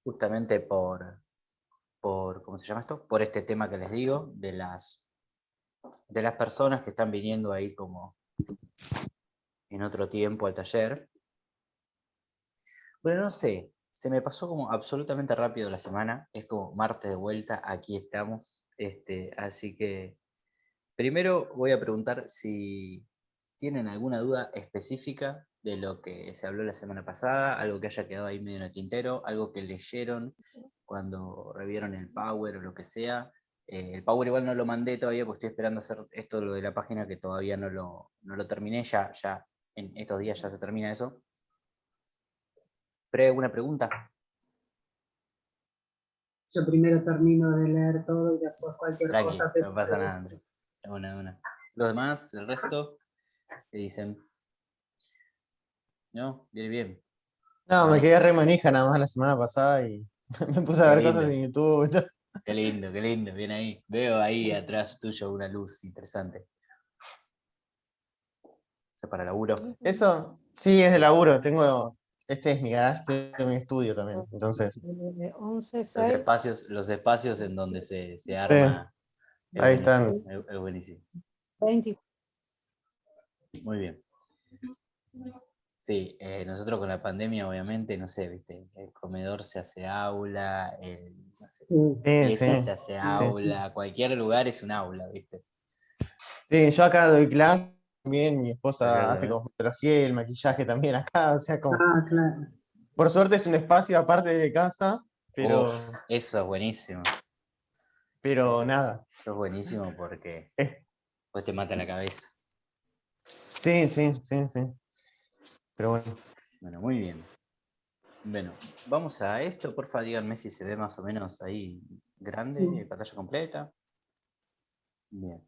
justamente ¿cómo se llama esto? Por este tema que les digo, de las personas que están viniendo ahí como en otro tiempo al taller. Bueno, no sé, se me pasó como absolutamente rápido la semana, es como martes de vuelta, aquí estamos, así que primero voy a preguntar si tienen alguna duda específica de lo que se habló la semana pasada, algo que haya quedado ahí medio en el tintero, algo que leyeron cuando revieron el Power o lo que sea. El Power igual no lo mandé todavía porque estoy esperando hacer esto, lo de la página, que todavía no lo terminé, ya en estos días ya se termina eso. ¿Pero hay alguna pregunta? Yo primero termino de leer todo y después cualquier Tranqui, cosa te no pasa nada, pregunto. André. Una. Los demás, el resto, ¿qué dicen? ¿No? Viene bien. No, me Bueno, quedé re manija nada más la semana pasada y me puse a qué ver cosas lindo, en YouTube y todo. qué lindo, bien ahí. Veo ahí atrás tuyo una luz interesante. ¿Eso es para laburo? Eso, sí, es de laburo. Este es mi garage, pero mi estudio también. Entonces, 11, Los 6, espacios en donde se sí, arma, es ahí buenísimo, están. es buenísimo. 20. Muy bien. Sí, nosotros con la pandemia, obviamente, no sé, viste, el comedor se hace aula, no sé, Sí, sí, pieza se hace sí. aula, cualquier lugar es un aula, viste. Sí, yo acá doy clase también, mi esposa Ayer hace también. cosmetología y el maquillaje también acá, o sea, como, Ah, claro. por suerte es un espacio aparte de casa, Uf, pero, eso es buenísimo. pero Eso nada. es buenísimo porque Eh, pues te mata la cabeza. sí, sí, sí, sí. Pero bueno. Bueno, muy bien. Bueno, vamos a esto, porfa, díganme si se ve más o menos ahí grande, Sí. pantalla completa. Bien.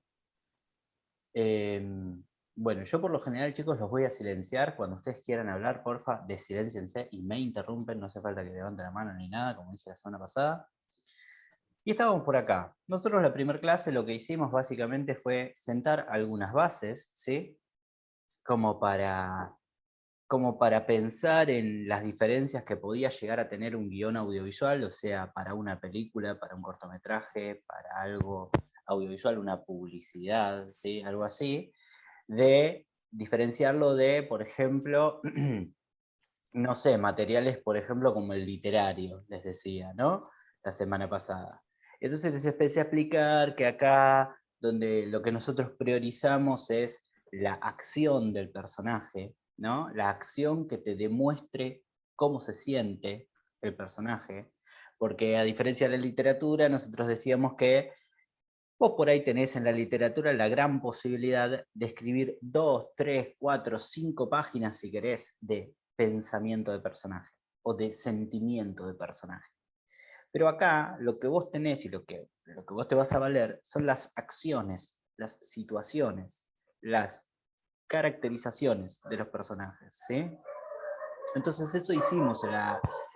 Bueno, yo por lo general, chicos, los voy a silenciar. Cuando ustedes quieran hablar, porfa, desilénciense y me interrumpen. No hace falta que levanten la mano ni nada, como dije la semana pasada. Y estábamos por acá. Nosotros la primera clase lo que hicimos básicamente fue sentar algunas bases, ¿sí? Como para pensar en las diferencias que podía llegar a tener un guión audiovisual, o sea, para una película, para un cortometraje, para algo audiovisual, una publicidad, ¿sí? Algo así, de diferenciarlo de, por ejemplo, no sé, materiales, por ejemplo, como el literario, les decía, ¿no? La semana pasada. Entonces les empecé a explicar que acá, donde lo que nosotros priorizamos es la acción del personaje, ¿no? La acción que te demuestre cómo se siente el personaje, porque a diferencia de la literatura, nosotros decíamos que vos por ahí tenés en la literatura la gran posibilidad de escribir 2, 3, 4, 5 páginas, si querés, de pensamiento de personaje o de sentimiento de personaje. Pero acá lo que vos tenés y lo que vos te vas a valer son las acciones, las situaciones, las caracterizaciones de los personajes, ¿sí? Entonces eso hicimos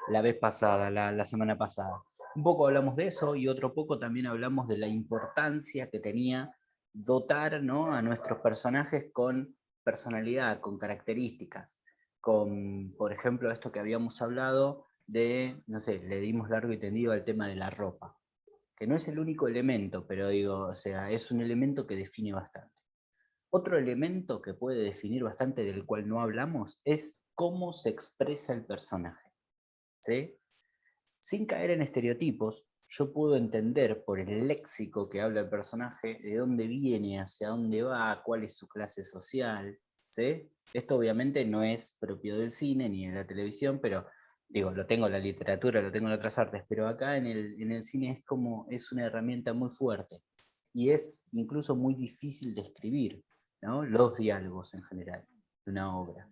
la vez pasada, la semana pasada. Un poco hablamos de eso y otro poco también hablamos de la importancia que tenía dotar, ¿no?, a nuestros personajes con personalidad, con características, con, por ejemplo, esto que habíamos hablado de, no sé, le dimos largo y tendido al tema de la ropa, que no es el único elemento, pero digo, o sea, es un elemento que define bastante. Otro elemento que puede definir bastante, del cual no hablamos, es cómo se expresa el personaje, ¿sí? Sin caer en estereotipos, yo puedo entender por el léxico que habla el personaje de dónde viene, hacia dónde va, cuál es su clase social, ¿sí? Esto obviamente no es propio del cine ni de la televisión, pero digo, lo tengo en la literatura, lo tengo en otras artes, pero acá en el cine es una herramienta muy fuerte y es incluso muy difícil de escribir, ¿no? Los diálogos en general de una obra.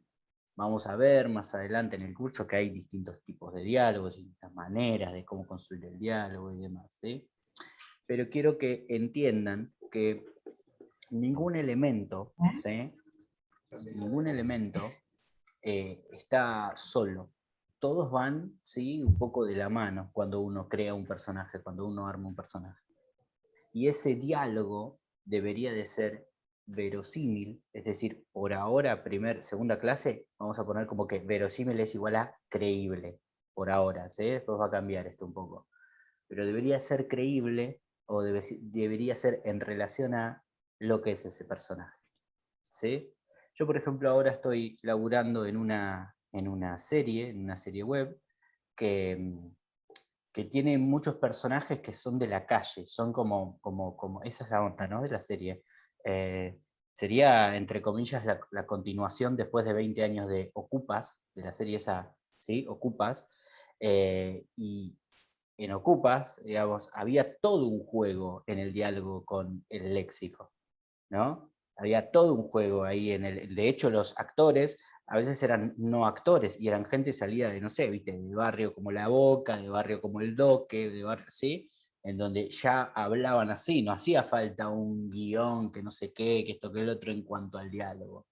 Vamos a ver más adelante en el curso que hay distintos tipos de diálogos, distintas maneras de cómo construir el diálogo y demás, ¿sí? Pero quiero que entiendan que ningún elemento, ¿sí? Ningún elemento está solo. Todos van, ¿sí?, un poco de la mano cuando uno crea un personaje, cuando uno arma un personaje. Y ese diálogo debería de ser verosímil, es decir, por ahora, segunda clase, vamos a poner como que verosímil es igual a creíble, por ahora, ¿sí? Después va a cambiar esto un poco. Pero debería ser creíble o debería ser en relación a lo que es ese personaje, ¿sí? Yo, por ejemplo, ahora estoy laburando en una serie web, que, que tiene muchos personajes que son de la calle, son como esa es la onda, ¿no? De la serie. Eh, Sería, entre comillas, la continuación después de 20 años de Ocupas, de la serie esa, ¿sí? Ocupas. Y en Ocupas, digamos, había todo un juego en el diálogo con el léxico, ¿no? Había todo un juego ahí de hecho, los actores a veces eran no actores y eran gente salida de, no sé, viste, de barrio como La Boca, de barrio como El Doque, de barrio así, en donde ya hablaban así, no hacía falta un guión que no sé qué, que esto que el otro en cuanto al diálogo.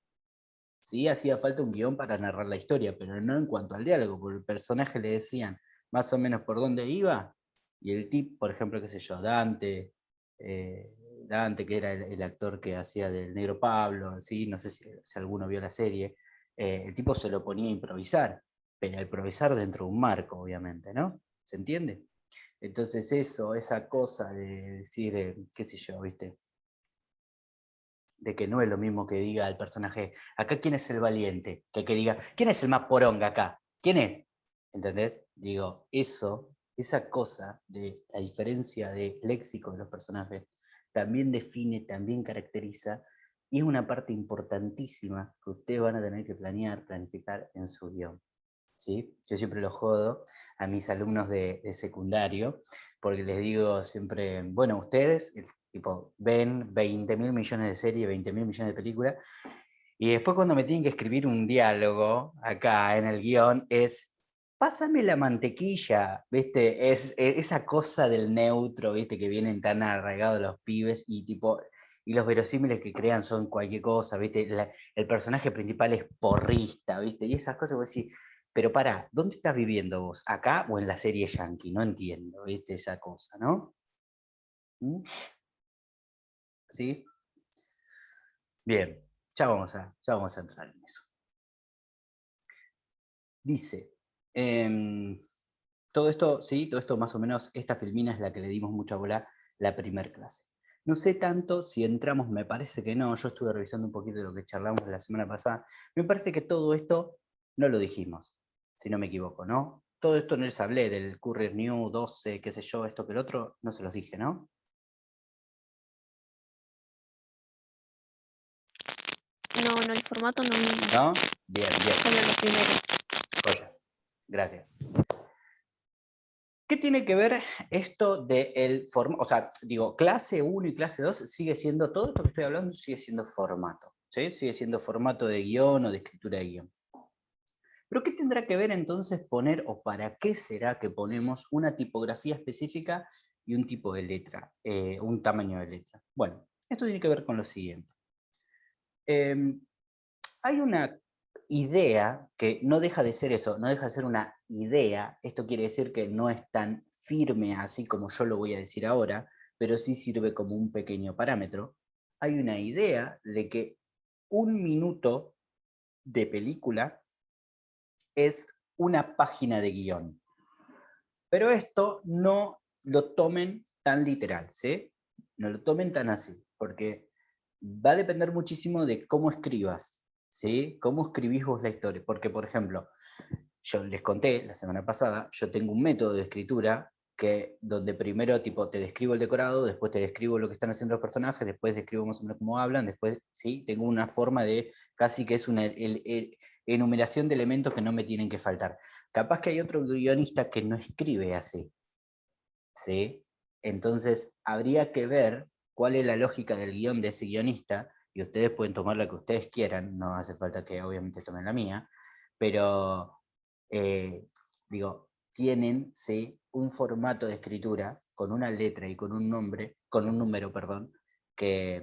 Sí, hacía falta un guión para narrar la historia, pero no en cuanto al diálogo, porque el personaje le decían más o menos por dónde iba, y el tipo, por ejemplo, qué sé yo, eh, Dante, que era el actor que hacía del Negro Pablo, ¿sí? No sé si alguno vio la serie, el tipo se lo ponía a improvisar, pero a improvisar dentro de un marco, obviamente, ¿no? ¿Se entiende? Entonces eso, esa cosa de decir, qué sé yo, ¿viste? De que no es lo mismo que diga el personaje, acá quién es el valiente, que diga, ¿quién es el más poronga acá? ¿Quién es? ¿Entendés? Digo, esa cosa de la diferencia de léxico de los personajes, también define, también caracteriza, y es una parte importantísima que ustedes van a tener que planear, planificar en su guión. ¿Sí? Yo siempre lo jodo a mis alumnos de secundario, porque les digo siempre, bueno, ustedes tipo, ven 20.000 millones de series, 20.000 millones de películas, y después cuando me tienen que escribir un diálogo acá en el guión es, pásame la mantequilla, ¿viste? Esa cosa del neutro, ¿viste? Que vienen tan arraigados los pibes y tipo... Y los verosímiles que crean son cualquier cosa, ¿viste? El personaje principal es porrista, ¿viste? Y esas cosas, vos decís, pero pará, ¿dónde estás viviendo vos? ¿Acá o en la serie Yankee? No entiendo, ¿viste? Esa cosa, ¿no? ¿Mm? ¿Sí? Bien, ya vamos a entrar en eso. Dice, todo esto, sí, todo esto más o menos, esta filmina es la que le dimos mucha bola la primer clase. No sé tanto si entramos, me parece que no, yo estuve revisando un poquito de lo que charlamos la semana pasada, me parece que todo esto no lo dijimos, si no me equivoco, ¿no? Todo esto no les hablé del Courier New 12, qué sé yo, esto que el otro, no se los dije, ¿no? No, el formato no vimos. ¿No? Bien, bien. Solo lo primero. Joya. Gracias. ¿Qué tiene que ver esto del formato? O sea, digo, clase 1 y clase 2 sigue siendo, todo esto que estoy hablando sigue siendo formato, ¿sí? Sigue siendo formato de guión o de escritura de guión. Pero ¿qué tendrá que ver entonces poner, o para qué será que ponemos una tipografía específica y un tipo de letra, un tamaño de letra? Bueno, esto tiene que ver con lo siguiente. Hay una idea que no deja de ser eso, no deja de ser una idea. Esto quiere decir que no es tan firme así como yo lo voy a decir ahora, pero sí sirve como un pequeño parámetro. Hay una idea de que 1 minuto de película es una página de guión. Pero esto no lo tomen tan literal, ¿sí? No lo tomen tan así, porque va a depender muchísimo de cómo escribas, ¿sí? Cómo escribís vos la historia. Porque, por ejemplo, yo les conté la semana pasada, yo tengo un método de escritura donde primero tipo te describo el decorado, después te describo lo que están haciendo los personajes, después describo más o menos cómo hablan, después sí, tengo una forma de casi que es una enumeración de elementos que no me tienen que faltar. Capaz que hay otro guionista que no escribe así, ¿sí? Entonces habría que ver cuál es la lógica del guión de ese guionista, y ustedes pueden tomar la que ustedes quieran, no hace falta que obviamente tomen la mía, pero eh, digo, tienen ¿sí? un formato de escritura con una letra y con un nombre, con un número, perdón, que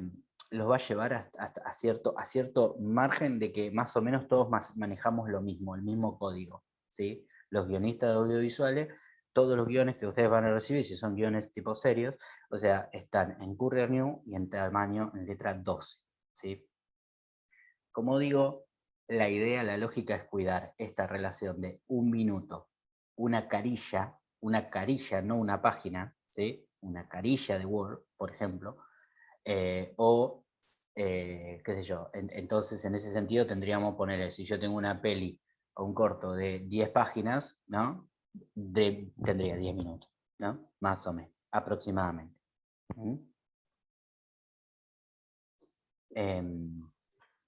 los va a llevar a cierto margen de que más o menos todos manejamos lo mismo, el mismo código, ¿sí? Los guionistas de audiovisuales, todos los guiones que ustedes van a recibir, si son guiones tipo serios, o sea, están en Courier New y en tamaño en letra 12, ¿sí? Como digo, la idea, la lógica es cuidar esta relación de 1 minuto una carilla, no una página, ¿sí? Una carilla de Word, por ejemplo, qué sé yo, entonces en ese sentido tendríamos que poner, si yo tengo una peli o un corto de 10 páginas, ¿no? Tendría 10 minutos, ¿no? Más o menos, aproximadamente. ¿Mm?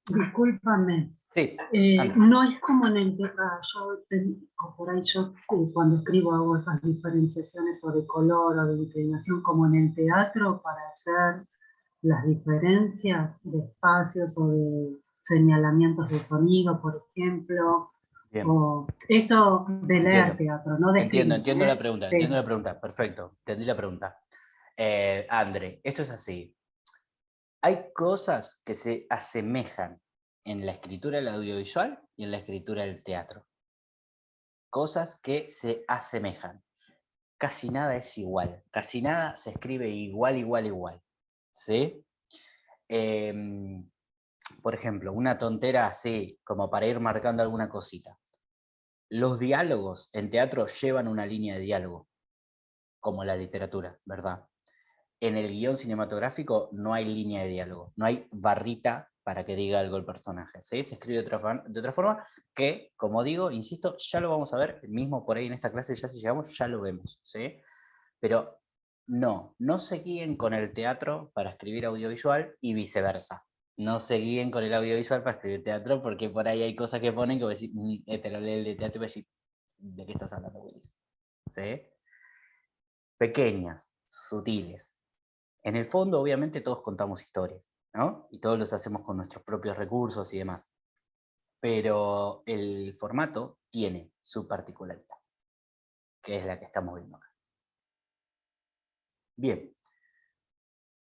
Discúlpame. Sí, No es como en el o por ahí yo cuando escribo hago esas diferenciaciones o de color o de inclinación como en el teatro para hacer las diferencias de espacios o de señalamientos de sonido, por ejemplo, bien. o esto de leer teatro, no de escribir. Entiendo la pregunta, Sí. entiendo la pregunta, perfecto, entendí la pregunta. André, esto es así. Hay cosas que se asemejan en la escritura del audiovisual y en la escritura del teatro. Cosas que se asemejan. Casi nada es igual, casi nada se escribe igual. ¿Sí? Por ejemplo, una tontera así, como para ir marcando alguna cosita. Los diálogos en teatro llevan una línea de diálogo, como la literatura, ¿verdad? En el guión cinematográfico no hay línea de diálogo, no hay barrita para que diga algo el personaje, ¿sí? Se escribe de otra forma que, como digo, insisto, ya lo vamos a ver, mismo por ahí en esta clase, ya si llegamos, ya lo vemos, ¿sí? Pero no se guíen con el teatro para escribir audiovisual y viceversa. No se guíen con el audiovisual para escribir teatro, porque por ahí hay cosas que ponen que vos decís, te lo lee el de teatro y vos decís, ¿de qué estás hablando, Willis? ¿Sí? Pequeñas, sutiles. En el fondo, obviamente, todos contamos historias, ¿no? Y todos los hacemos con nuestros propios recursos y demás. Pero el formato tiene su particularidad, que es la que estamos viendo acá. Bien.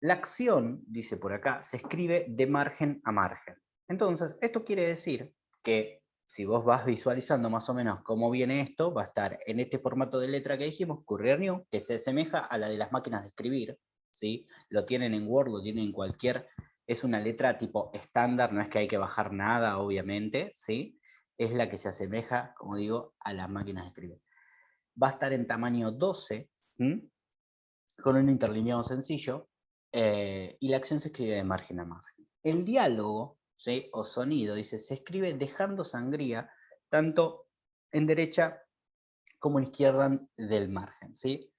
La acción, dice por acá, se escribe de margen a margen. Entonces, esto quiere decir que si vos vas visualizando más o menos cómo viene esto, va a estar en este formato de letra que dijimos, Courier New, que se asemeja a la de las máquinas de escribir, ¿sí? Lo tienen en Word, lo tienen en cualquier... Es una letra tipo estándar, no es que hay que bajar nada, obviamente, ¿sí? Es la que se asemeja, como digo, a las máquinas de escribir. Va a estar en tamaño 12, ¿sí? Con un interlineado sencillo, y la acción se escribe de margen a margen. El diálogo, ¿sí? O sonido, dice, se escribe dejando sangría tanto en derecha como en izquierda del margen, ¿sí?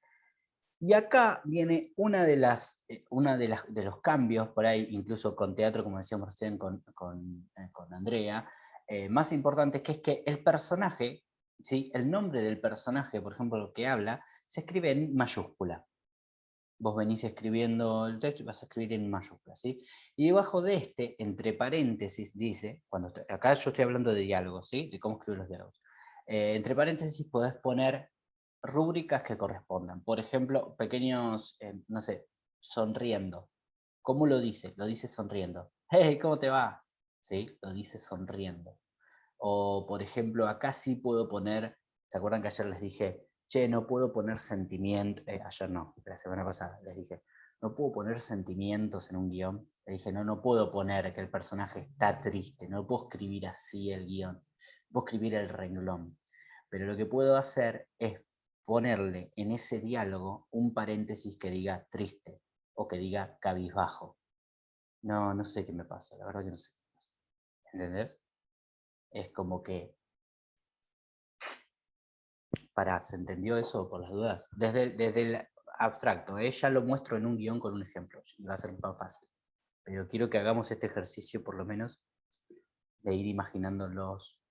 Y acá viene de los cambios, por ahí, incluso con teatro, como decíamos recién con Andrea, más importantes, que es que el personaje, ¿sí? El nombre del personaje, por ejemplo, lo que habla, se escribe en mayúscula. Vos venís escribiendo el texto y vas a escribir en mayúsculas, ¿sí? Y debajo de este, entre paréntesis, dice, acá yo estoy hablando de diálogos, ¿sí? De cómo escribir los diálogos. Entre paréntesis podés poner rúbricas que correspondan. Por ejemplo, pequeños, no sé, sonriendo. ¿Cómo lo dice? Lo dice sonriendo. ¡Hey! ¿Cómo te va? ¿Sí? Lo dice sonriendo. O, por ejemplo, acá sí puedo poner, ¿se acuerdan que ayer les dije, che, no puedo poner sentimientos, ayer no, la semana pasada les dije, no puedo poner sentimientos en un guión? Le dije, no puedo poner que el personaje está triste, no puedo escribir así el guión, puedo escribir el renglón. Pero lo que puedo hacer es ponerle en ese diálogo un paréntesis que diga triste o que diga cabizbajo. No sé qué me pasa, la verdad que no sé qué me pasa. ¿Entendés? Es como que ¿se entendió eso por las dudas? Desde el abstracto, ya lo muestro en un guión con un ejemplo, y va a ser más fácil. Pero quiero que hagamos este ejercicio, por lo menos, de ir imaginándonos.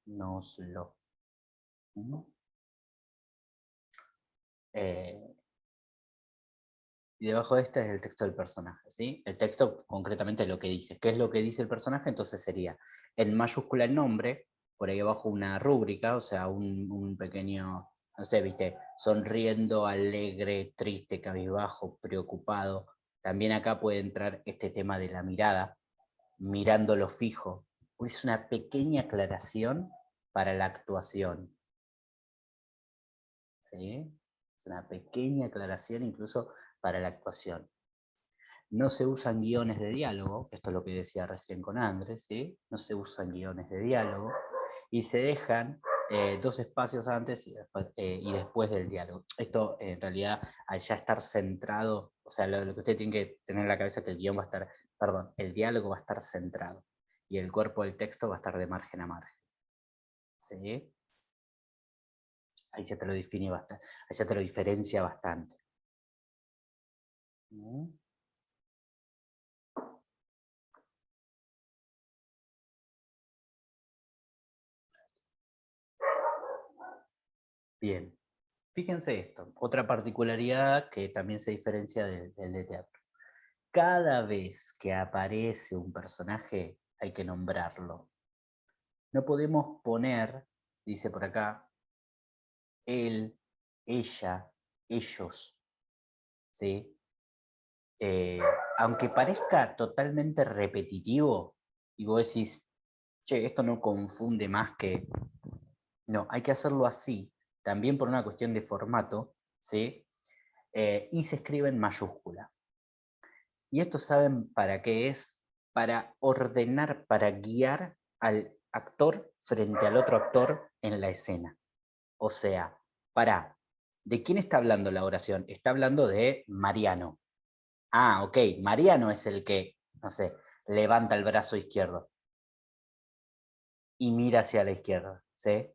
Y debajo de este es el texto del personaje, ¿sí? El texto, concretamente, lo que dice. ¿Qué es lo que dice el personaje? Entonces sería, en mayúscula el nombre, por ahí abajo una rúbrica, o sea, un pequeño, no sé, viste, sonriendo, alegre, triste, cabizbajo, preocupado. También acá puede entrar este tema de la mirada, mirándolo fijo. Es una pequeña aclaración para la actuación, ¿sí? Es una pequeña aclaración incluso para la actuación. No se usan guiones de diálogo, esto es lo que decía recién con Andrés, ¿sí? No se usan guiones de diálogo, y se dejan 2 espacios antes y después del diálogo. Esto en realidad, al ya estar centrado, o sea, lo que usted tiene que tener en la cabeza es que el guión va a estar, perdón, el diálogo va a estar centrado y el cuerpo del texto va a estar de margen a margen. ¿Sí? Ahí ya te lo define bastante, ahí ya te lo diferencia bastante. ¿Mm? Bien, fíjense esto, otra particularidad que también se diferencia del de teatro. Cada vez que aparece un personaje hay que nombrarlo. No podemos poner, dice por acá, él, ella, ellos, ¿sí? Aunque parezca totalmente repetitivo, y vos decís, che, esto no confunde más que... No, hay que hacerlo así, también por una cuestión de formato, ¿sí? Y se escribe en mayúscula. Y esto saben para qué es, para ordenar, para guiar al actor frente al otro actor en la escena. O sea, ¿de quién está hablando la oración? Está hablando de Mariano. Ah, ok, Mariano es el que, no sé, levanta el brazo izquierdo y mira hacia la izquierda, ¿sí?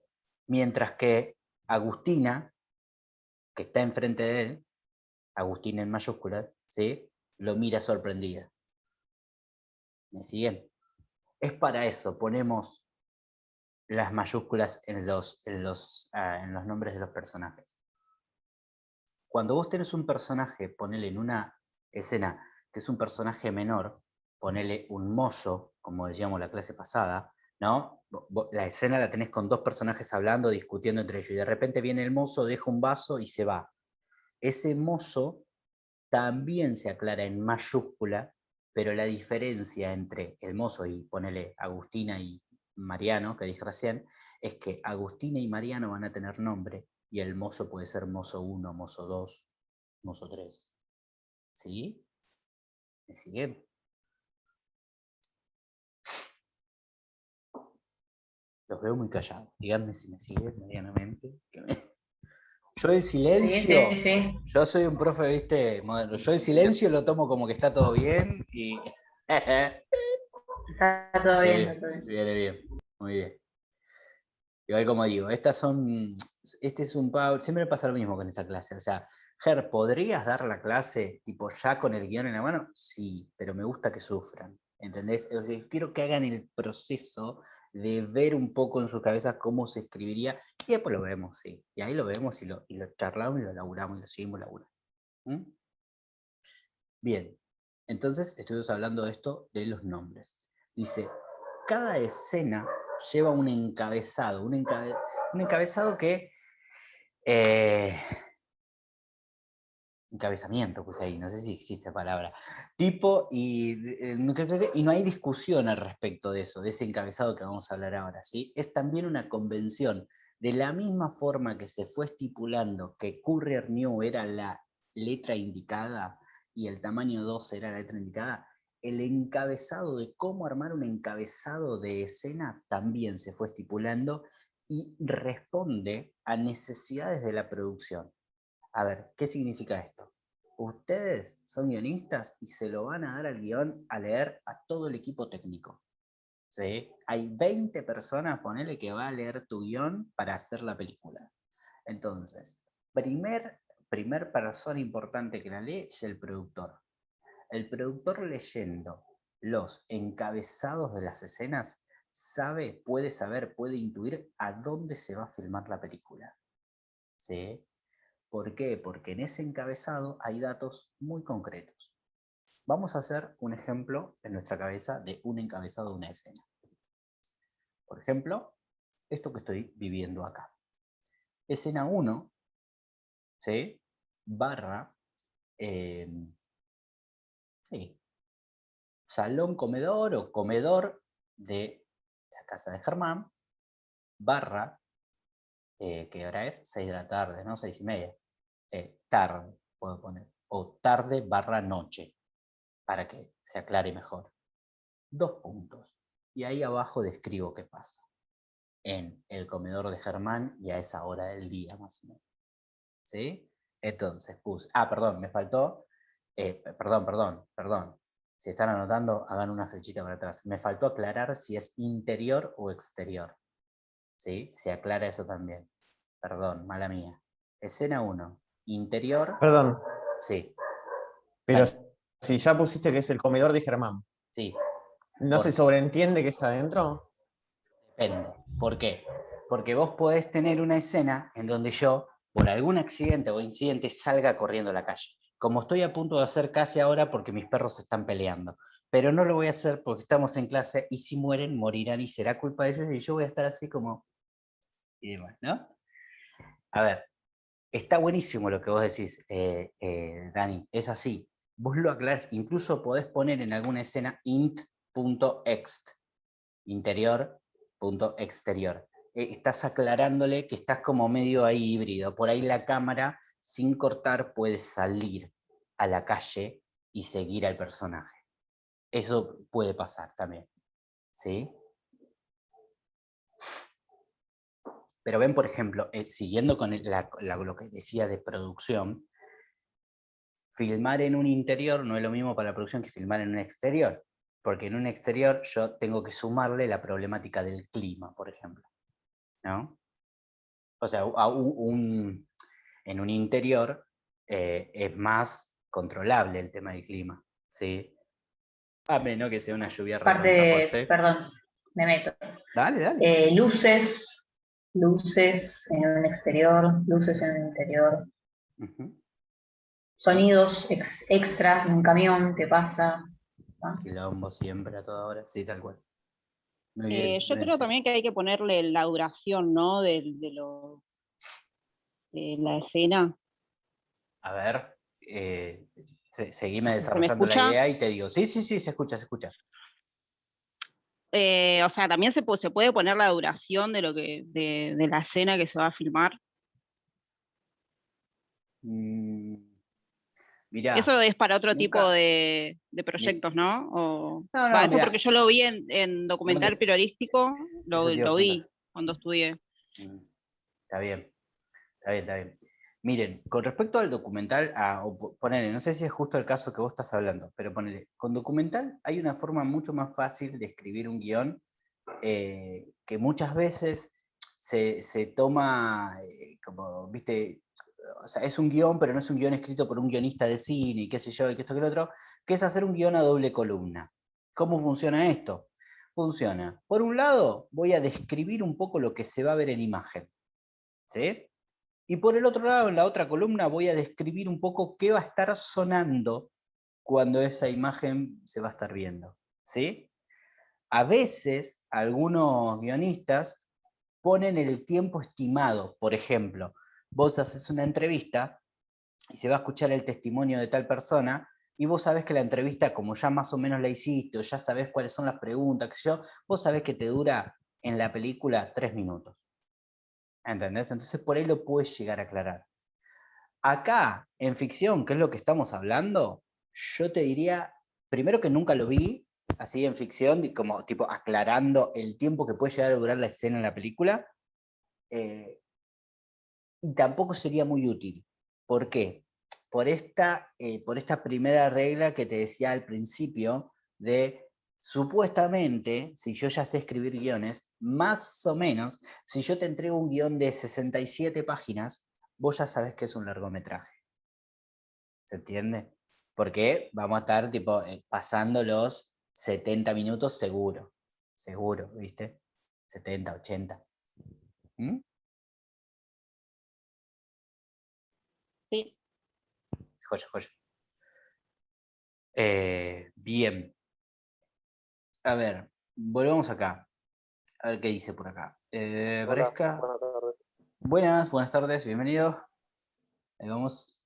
Mientras que Agustina, que está enfrente de él, Agustina en mayúsculas, ¿sí? Lo mira sorprendida. ¿Me siguen? Es para eso, ponemos las mayúsculas en los nombres de los personajes. Cuando vos tenés un personaje, ponele en una escena que es un personaje menor, ponele un mozo, como decíamos la clase pasada, ¿no? La escena la tenés con 2 personajes hablando, discutiendo entre ellos, y de repente viene el mozo, deja un vaso y se va. Ese mozo también se aclara en mayúscula, pero la diferencia entre el mozo y ponele Agustina y Mariano, que dije recién, es que Agustina y Mariano van a tener nombre y el mozo puede ser mozo 1, mozo 2, mozo 3. ¿Sí? ¿Me siguen? Los veo muy callados. Díganme si me siguen medianamente. Yo el silencio, Sí. yo soy un profe, viste, moderno. Yo el silencio lo tomo como que está todo bien y... Está todo bien, está todo bien. Viene bien, muy bien. Igual como digo, este es un siempre me pasa lo mismo con esta clase. O sea, Ger, ¿podrías dar la clase tipo ya con el guión en la mano? Sí, pero me gusta que sufran, ¿entendés? O sea, quiero que hagan el proceso de ver un poco en sus cabezas cómo se escribiría y después lo vemos, sí. Y ahí lo vemos y lo charlamos y lo laburamos y lo seguimos laburando. ¿Mm? Bien, entonces estuvimos hablando de esto de los nombres. Dice, cada escena lleva un encabezado, un encabezado que... encabezamiento, pues ahí, no sé si existe palabra. Tipo, y no hay discusión al respecto de eso, de ese encabezado que vamos a hablar ahora, ¿sí? Es también una convención. De la misma forma que se fue estipulando que Courier New era la letra indicada y el tamaño 12 era la letra indicada, el encabezado de cómo armar un encabezado de escena también se fue estipulando y responde a necesidades de la producción. A ver, ¿qué significa esto? Ustedes son guionistas y se lo van a dar al guión a leer a todo el equipo técnico. ¿Sí? Hay 20 personas, ponele, que va a leer tu guión para hacer la película. Entonces, primer persona importante que la lee es el productor. El productor leyendo los encabezados de las escenas puede saber, puede intuir a dónde se va a filmar la película. ¿Sí? ¿Por qué? Porque en ese encabezado hay datos muy concretos. Vamos a hacer un ejemplo en nuestra cabeza de un encabezado de una escena. Por ejemplo, esto que estoy viviendo acá. Escena 1, ¿sí? Barra, sí, salón comedor o comedor de la casa de Germán, barra, ¿qué hora es? 6 de la tarde, ¿no? 6:30. Tarde, puedo poner. O tarde barra noche, para que se aclare mejor. 2 puntos. Y ahí abajo describo qué pasa. en el comedor de Germán y a esa hora del día, más o menos. ¿Sí? Entonces puse, perdón, me faltó, perdón. Si están anotando, hagan una flechita para atrás. Me faltó aclarar si es interior o exterior. ¿Sí? Se aclara eso también. Perdón, mala mía. Escena 1, interior. Perdón, Sí, pero dale. si ya pusiste que es el comedor de Germán, Sí, ¿no se sobreentiende que es adentro? depende. ¿Por qué? Porque vos podés tener una escena en donde yo, por algún accidente o incidente, salga corriendo a la calle. Como estoy a punto de hacer casi ahora porque mis perros se están peleando. Pero no lo voy a hacer porque estamos en clase y si mueren, morirán y será culpa de ellos y yo voy a estar así como... y demás, ¿no? A ver, está buenísimo lo que vos decís, Dani. Es así. Vos lo aclarás, incluso podés poner en alguna escena int.ext, interior.exterior. Estás aclarándole que estás como medio ahí híbrido. Por ahí la cámara, sin cortar, puede salir a la calle y seguir al personaje. Eso puede pasar también. ¿Sí? Pero ven, por ejemplo, siguiendo con lo que decía de producción, filmar en un interior no es lo mismo para la producción que filmar en un exterior. Porque en un exterior yo tengo que sumarle la problemática del clima, por ejemplo. ¿No? O sea, en un interior es más controlable el tema del clima, ¿sí? A menos que sea una lluvia recontra fuerte. Perdón, me meto. Dale. Luces en un exterior, luces en un interior. Uh-huh. Sonidos extras en un camión que pasa. ¿No? Quilombo siempre a toda hora, sí, tal cual. Muy bien, Yo creo sí. también que hay que ponerle la duración, ¿no? De la escena. A ver, seguime ¿Se me desarrollando la escucha? idea y te digo, sí, se escucha. O sea, también se puede poner la duración de la escena que se va a filmar. Mirá, Eso es para otro tipo nunca... de proyectos, ¿no? No, Esto porque mirá. yo lo vi en documental periodístico, Eso te iba a lo vi preguntar. cuando estudié. Está bien. Miren, con respecto al documental, ponele, no sé si es justo el caso que vos estás hablando, pero ponele, con documental hay una forma mucho más fácil de escribir un guión que muchas veces se toma como, viste, o sea, es un guión, pero no es un guión escrito por un guionista de cine y qué sé yo, y que esto que lo otro, que es hacer un guión a doble columna. ¿Cómo funciona esto? Funciona. Por un lado, voy a describir un poco lo que se va a ver en imagen, ¿sí? Y por el otro lado, en la otra columna, voy a describir un poco qué va a estar sonando cuando esa imagen se va a estar viendo, ¿sí? A veces, algunos guionistas ponen el tiempo estimado. Por ejemplo, vos haces una entrevista y se va a escuchar el testimonio de tal persona, y vos sabés que la entrevista, como ya más o menos la hiciste, o ya sabés cuáles son las preguntas, vos sabés que te dura en la película 3 minutos. ¿Entendés? Entonces por ahí lo puedes llegar a aclarar. Acá, en ficción, que es lo que estamos hablando, yo te diría, primero que nunca lo vi, así en ficción, como tipo aclarando el tiempo que puede llegar a durar la escena en la película, y tampoco sería muy útil. ¿Por qué? Por esta primera regla que te decía al principio, de supuestamente, si yo ya sé escribir guiones, más o menos, si yo te entrego un guión de 67 páginas, vos ya sabés que es un largometraje. ¿Se entiende? Porque vamos a estar tipo pasando los 70 minutos seguro. Seguro, ¿viste? 70, 80. ¿Mm? Sí. Joya. Bien. A ver, volvamos acá. A ver qué dice por acá. Bresca. Buenas tardes, bienvenido. Ahí vamos.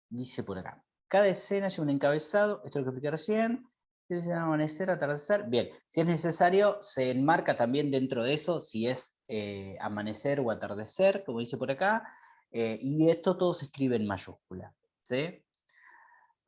Dice por acá. Cada escena lleva un encabezado, esto es lo que expliqué recién. Si se amanecer, atardecer. Bien, si es necesario, se enmarca también dentro de eso, si es amanecer o atardecer, como dice por acá. Y esto todo se escribe en mayúscula. ¿Sí?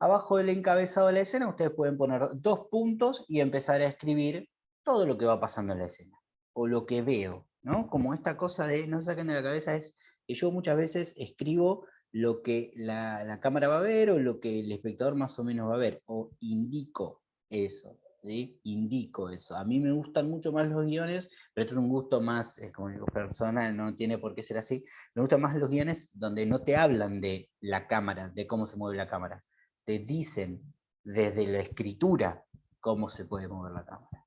Abajo del encabezado de la escena ustedes pueden poner 2 puntos y empezar a escribir todo lo que va pasando en la escena, o lo que veo, ¿no? Como esta cosa de no saquen de la cabeza es que yo muchas veces escribo lo que la cámara va a ver o lo que el espectador más o menos va a ver, o indico eso, ¿sí? Indico eso. A mí me gustan mucho más los guiones, pero esto es un gusto más, como digo, personal, no tiene por qué ser así. Me gustan más los guiones donde no te hablan de la cámara, de cómo se mueve la cámara. Te dicen desde la escritura cómo se puede mover la cámara,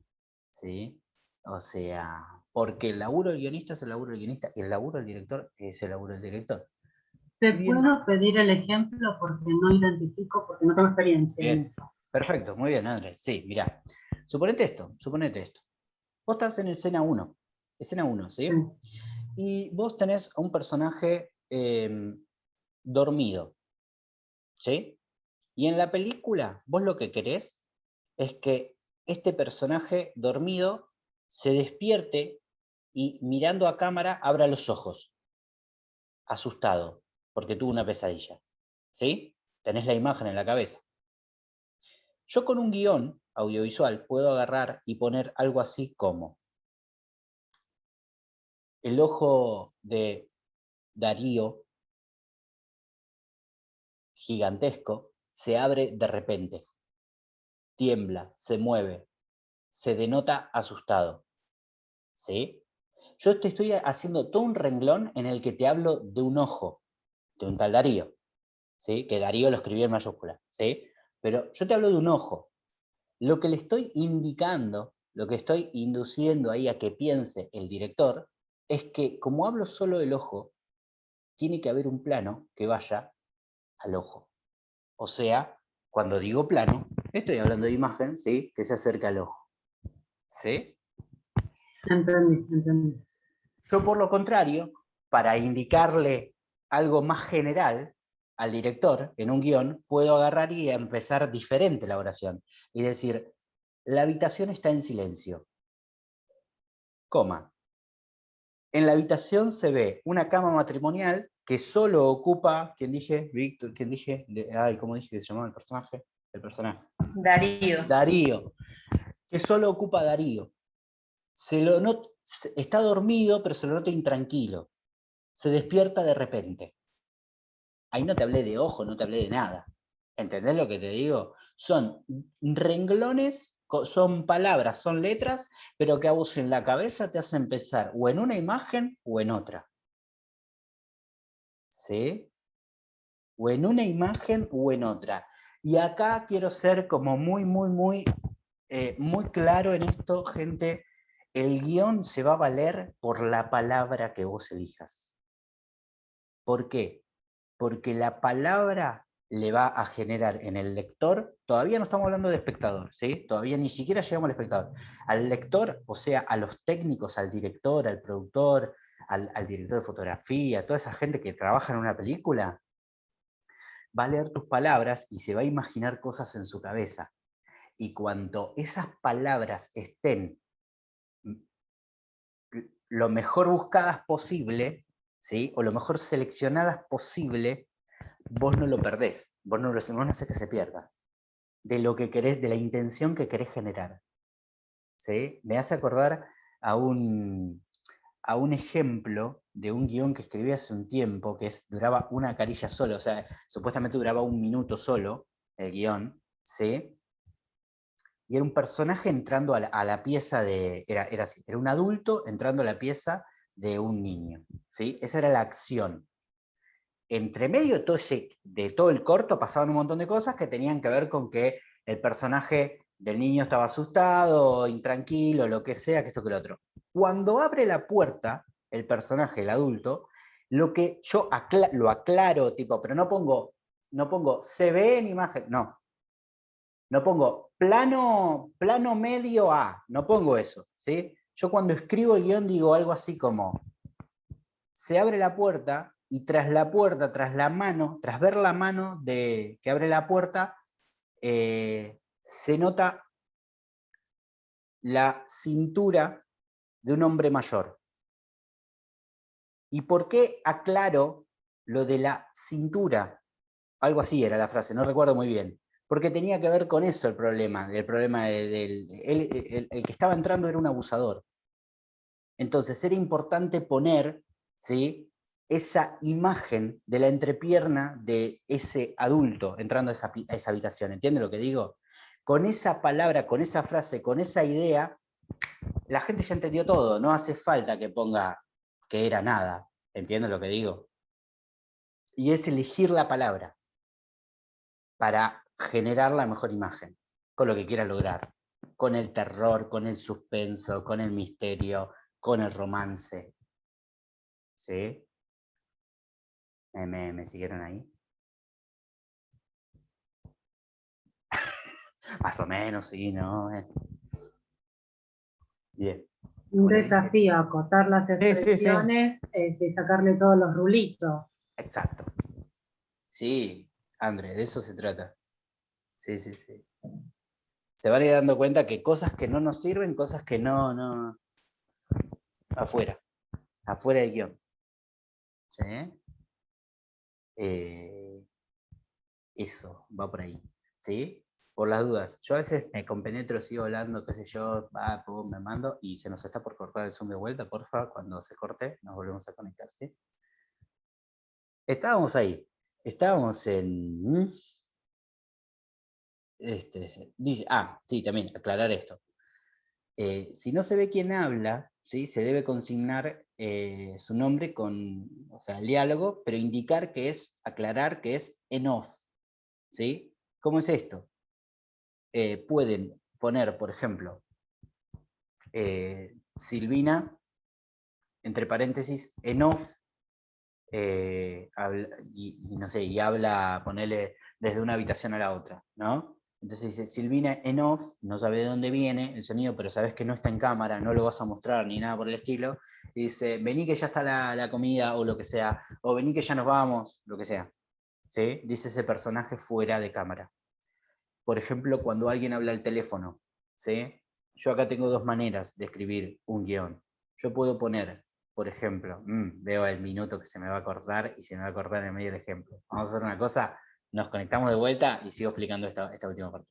¿sí? O sea, porque el laburo del guionista es el laburo del guionista y el laburo del director es el laburo del director. ¿Te Si bien- puedo pedir el ejemplo porque no identifico, porque no tengo experiencia en Bien, eso? perfecto, muy bien, Andrés. Sí, mirá, suponete esto. Vos estás en escena 1, Sí, ¿sí? Y vos tenés a un personaje dormido, ¿sí? Y en la película, vos lo que querés es que este personaje dormido se despierte y mirando a cámara abra los ojos, asustado, porque tuvo una pesadilla. ¿Sí? Tenés la imagen en la cabeza. Yo con un guión audiovisual puedo agarrar y poner algo así como el ojo de Darío, gigantesco, se abre de repente, tiembla, se mueve, se denota asustado. ¿Sí? Yo te estoy haciendo todo un renglón en el que te hablo de un ojo, de un tal Darío, ¿sí? Que Darío lo escribió en mayúscula, ¿sí? Pero yo te hablo de un ojo. Lo que le estoy indicando, lo que estoy induciendo ahí a que piense el director, es que como hablo solo del ojo, tiene que haber un plano que vaya al ojo. O sea, cuando digo plano, estoy hablando de imagen, ¿sí? Que se acerca al ojo. ¿Sí? entendí. Yo, por lo contrario, para indicarle algo más general al director en un guión, puedo agarrar y empezar diferente la oración y decir, la habitación está en silencio, coma. En la habitación se ve una cama matrimonial que solo ocupa, ¿quién dije? Víctor, ¿quién dije? Ay, ¿cómo dije que se llamaba el personaje? El personaje. Darío. Darío, que solo ocupa Darío. Está dormido, pero se lo nota intranquilo. Se despierta de repente. Ahí no te hablé de ojo, no te hablé de nada. ¿Entendés lo que te digo? Son renglones, son palabras, son letras, pero que a vos en la cabeza te hace empezar o en una imagen o en otra. ¿Sí? O en una imagen o en otra. Y acá quiero ser como muy claro en esto, gente. El guión se va a valer por la palabra que vos elijas. ¿Por qué? Porque la palabra le va a generar en el lector, todavía no estamos hablando de espectador, ¿sí? Todavía ni siquiera llegamos al espectador. Al lector, o sea, a los técnicos, al director, al productor, al director de fotografía, toda esa gente que trabaja en una película, va a leer tus palabras y se va a imaginar cosas en su cabeza. Y cuando esas palabras estén lo mejor buscadas posible, ¿sí? O lo mejor seleccionadas posible, vos no lo perdés, vos no haces que se pierda, de lo que querés, de la intención que querés generar. ¿Sí? Me hace acordar a un ejemplo de un guión que escribí hace un tiempo, que duraba una carilla solo, o sea, supuestamente duraba 1 minuto solo, el guión, ¿sí? Y era un personaje entrando a la pieza era así, era un adulto entrando a la pieza de un niño, ¿sí? Esa era la acción. Entre medio de todo el corto pasaban un montón de cosas que tenían que ver con que el personaje del niño estaba asustado, intranquilo, lo que sea, que esto que lo otro. Cuando abre la puerta, el personaje, el adulto, lo que yo lo aclaro, tipo, pero no pongo se ve en imagen, no pongo plano medio A, no pongo eso, ¿sí? Yo cuando escribo el guión digo algo así como, se abre la puerta y tras la puerta, tras ver la mano que abre la puerta, se nota la cintura de un hombre mayor. ¿Y por qué aclaro lo de la cintura? Algo así era la frase, no recuerdo muy bien. Porque tenía que ver con eso el problema el que estaba entrando era un abusador. Entonces era importante poner, ¿sí?, esa imagen de la entrepierna de ese adulto entrando a esa habitación. ¿Entiende lo que digo? Con esa palabra, con esa frase, con esa idea, la gente ya entendió todo. No hace falta que ponga que era nada. ¿Entiende lo que digo? Y es elegir la palabra para generar la mejor imagen, con lo que quieras lograr. Con el terror, con el suspenso, con el misterio, con el romance. ¿Sí? ¿Me siguieron ahí? Más o menos, sí, ¿no? Bien. Un Por ahí. desafío, acotar las Sí, sí, sí. expresiones, sacarle todos los rulitos. Exacto. Sí, André, de eso se trata. Sí, sí, sí. Se van a ir dando cuenta que cosas que no nos sirven, cosas que no. Afuera. Afuera del guión. ¿Sí? Eso, va por ahí. ¿Sí? Por las dudas. Yo a veces me compenetro, sigo hablando, qué sé yo, pum, me mando, y se nos está por cortar el Zoom de vuelta, porfa. Cuando se corte, nos volvemos a conectar, ¿sí? Estábamos ahí. Estábamos en... dice, sí, también, aclarar esto. Si no se ve quién habla, ¿sí?, se debe consignar su nombre con, o sea, el diálogo, pero indicar que es, aclarar que es en off, ¿sí? ¿Cómo es esto? Pueden poner, por ejemplo, Silvina, entre paréntesis, en off, y no sé, y habla, ponele desde una habitación a la otra, ¿no? Entonces dice, Silvina en off, no sabe de dónde viene el sonido, pero sabes que no está en cámara, no lo vas a mostrar ni nada por el estilo, y dice, vení que ya está la comida o lo que sea, o vení que ya nos vamos, lo que sea, ¿sí? Dice ese personaje fuera de cámara. Por ejemplo, cuando alguien habla al teléfono, ¿sí? Yo acá tengo dos maneras de escribir un guión. Yo puedo poner, por ejemplo, veo el minuto que se me va a cortar y se me va a cortar en el medio del ejemplo. Vamos a hacer una cosa, nos conectamos de vuelta y sigo explicando esta última parte.